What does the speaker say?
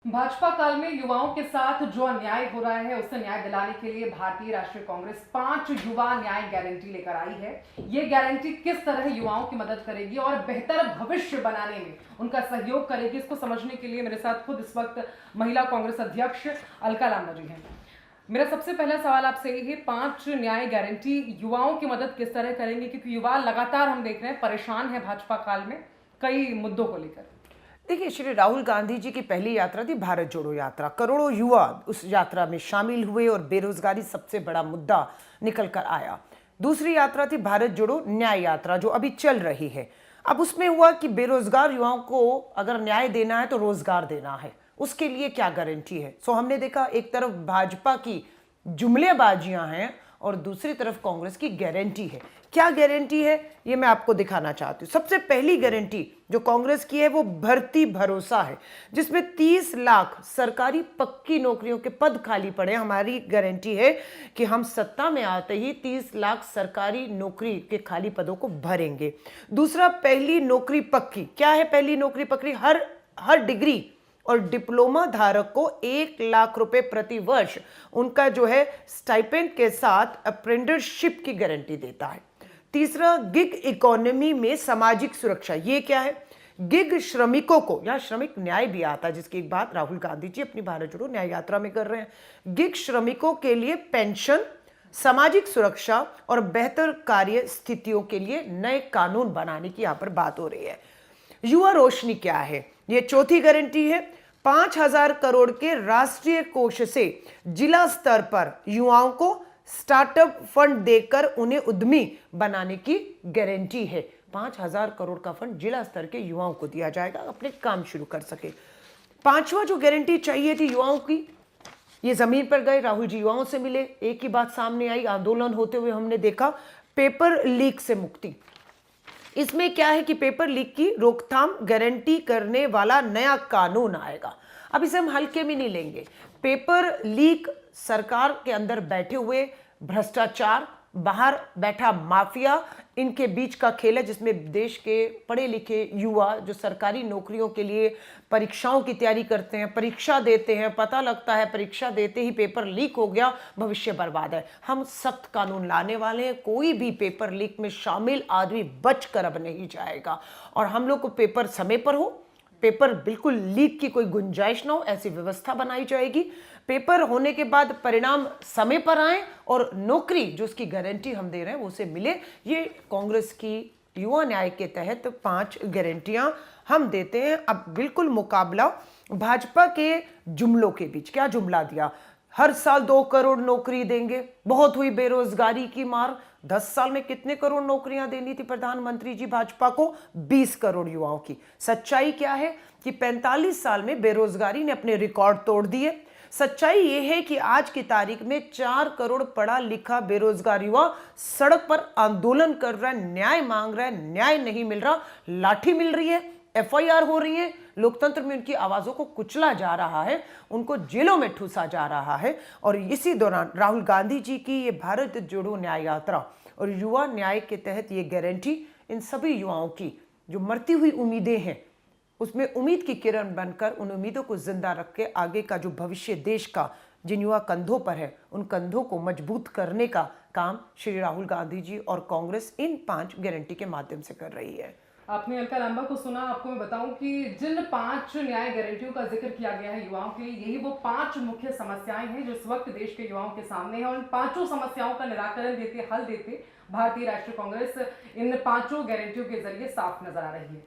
भाजपा काल में युवाओं के साथ जो अन्याय हो रहा है उसे न्याय दिलाने के लिए भारतीय राष्ट्रीय कांग्रेस 5 युवा न्याय गारंटी लेकर आई है। ये गारंटी किस तरह युवाओं की मदद करेगी और बेहतर भविष्य बनाने में उनका सहयोग करेगी, इसको समझने के लिए मेरे साथ खुद इस वक्त महिला कांग्रेस अध्यक्ष अलका लांबा जी हैं। मेरा सबसे पहला सवाल आपसे ये है, 5 न्याय गारंटी युवाओं की मदद किस तरह करेंगे, क्योंकि युवा लगातार हम देख रहे हैं परेशान है भाजपा काल में कई मुद्दों को लेकर। देखिए, श्री राहुल गांधी जी की पहली यात्रा थी भारत जोड़ो यात्रा। करोड़ों युवा उस यात्रा में शामिल हुए और बेरोजगारी सबसे बड़ा मुद्दा निकल कर आया। दूसरी यात्रा थी भारत जोड़ो न्याय यात्रा, जो अभी चल रही है। अब उसमें हुआ कि बेरोजगार युवाओं को अगर न्याय देना है तो रोजगार देना है, उसके लिए क्या गारंटी है। सो हमने देखा, एक तरफ भाजपा की जुमलेबाजियां हैं और दूसरी तरफ कांग्रेस की गारंटी है। क्या गारंटी है ये मैं आपको दिखाना चाहती हूँ। सबसे पहली गारंटी जो कांग्रेस की है वो भर्ती भरोसा है, जिसमें 30 लाख सरकारी पक्की नौकरियों के पद खाली पड़े। हमारी गारंटी है कि हम सत्ता में आते ही 30 लाख सरकारी नौकरी के खाली पदों को भरेंगे। दूसरा, पहली नौकरी पक्की। क्या है पहली नौकरी पक्की? हर डिग्री और डिप्लोमा धारक को 1 लाख रुपए प्रति वर्ष उनका जो है स्टाइपेंड के साथ अप्रेंटिसशिप की गारंटी देता है। तीसरा, गिग इकोनॉमी में सामाजिक सुरक्षा। ये क्या है? गिग श्रमिकों को, यहां श्रमिक न्याय भी आता है, जिसकी एक बात राहुल गांधी जी अपनी भारत जोड़ो न्याय यात्रा में कर रहे हैं। गिग श्रमिकों के लिए पेंशन, सामाजिक सुरक्षा और बेहतर कार्य स्थितियों के लिए नए कानून बनाने की यहां पर बात हो रही है। युवा रोशनी क्या है? ये चौथी गारंटी है। 5,000 करोड़ के राष्ट्रीय कोष से जिला स्तर पर युवाओं को स्टार्टअप फंड देकर उन्हें उद्यमी बनाने की गारंटी है। 5,000 करोड़ का फंड जिला स्तर के युवाओं को दिया जाएगा, अपने काम शुरू कर सके। पांचवा जो गारंटी चाहिए थी युवाओं की, ये जमीन पर गए, राहुल जी युवाओं से मिले, एक ही बात सामने आई, आंदोलन होते हुए हमने देखा, पेपर लीक से मुक्ति। इसमें क्या है कि पेपर लीक की रोकथाम गारंटी करने वाला नया कानून आएगा। अब इसे हम हल्के में नहीं लेंगे। पेपर लीक सरकार के अंदर बैठे हुए भ्रष्टाचार, बाहर बैठा माफिया, इनके बीच का खेल है, जिसमें देश के पढ़े लिखे युवा जो सरकारी नौकरियों के लिए परीक्षाओं की तैयारी करते हैं, परीक्षा देते हैं, पता लगता है परीक्षा देते ही पेपर लीक हो गया, भविष्य बर्बाद है। हम सख्त कानून लाने वाले हैं, कोई भी पेपर लीक में शामिल आदमी बचकर अब नहीं जाएगा। और हम लोग को पेपर समय पर हो, पेपर बिल्कुल लीक की कोई गुंजाइश ना हो, ऐसी व्यवस्था बनाई जाएगी। पेपर होने के बाद परिणाम समय पर आए और नौकरी जो उसकी गारंटी हम दे रहे हैं वो उसे मिले। ये कांग्रेस की युवा न्याय के तहत 5 गारंटियां हम देते हैं। अब बिल्कुल मुकाबला भाजपा के जुमलों के बीच। क्या जुमला दिया? हर साल 2 करोड़ नौकरी देंगे, बहुत हुई बेरोजगारी की मार। 10 साल में कितने करोड़ नौकरियां देनी थी प्रधानमंत्री जी भाजपा को? 20 करोड़ युवाओं की। सच्चाई क्या है कि 45 साल में बेरोजगारी ने अपने रिकॉर्ड तोड़ दिए। सच्चाई यह है कि आज की तारीख में 4 करोड़ पढ़ा लिखा बेरोजगार युवा सड़क पर आंदोलन कर रहा है, न्याय मांग रहा है। न्याय नहीं मिल रहा, लाठी मिल रही है, एफआईआर हो रही है, लोकतंत्र में उनकी आवाजों को कुचला जा रहा है, उनको जेलों में ठूसा जा रहा है। और इसी दौरान राहुल गांधी जी की ये भारत जोड़ो न्याय यात्रा और युवा न्याय के तहत ये गारंटी इन सभी युवाओं की जो मरती हुई उम्मीदें हैं, उसमें उम्मीद की किरण बनकर उन उम्मीदों को जिंदा रख के आगे का जो भविष्य देश का जिन युवा कंधों पर है, उन कंधों को मजबूत करने का काम श्री राहुल गांधी जी और कांग्रेस इन 5 गारंटी के माध्यम से कर रही है। आपने अलका लांबा को सुना। आपको मैं बताऊं कि जिन 5 न्याय गारंटियों का जिक्र किया गया है युवाओं के लिए, यही वो 5 मुख्य समस्याएं हैं जो इस वक्त देश के युवाओं के सामने है। और इन 5 समस्याओं का निराकरण देते, हल देते भारतीय राष्ट्रीय कांग्रेस इन 5 गारंटियों के जरिए साफ नजर आ रही है।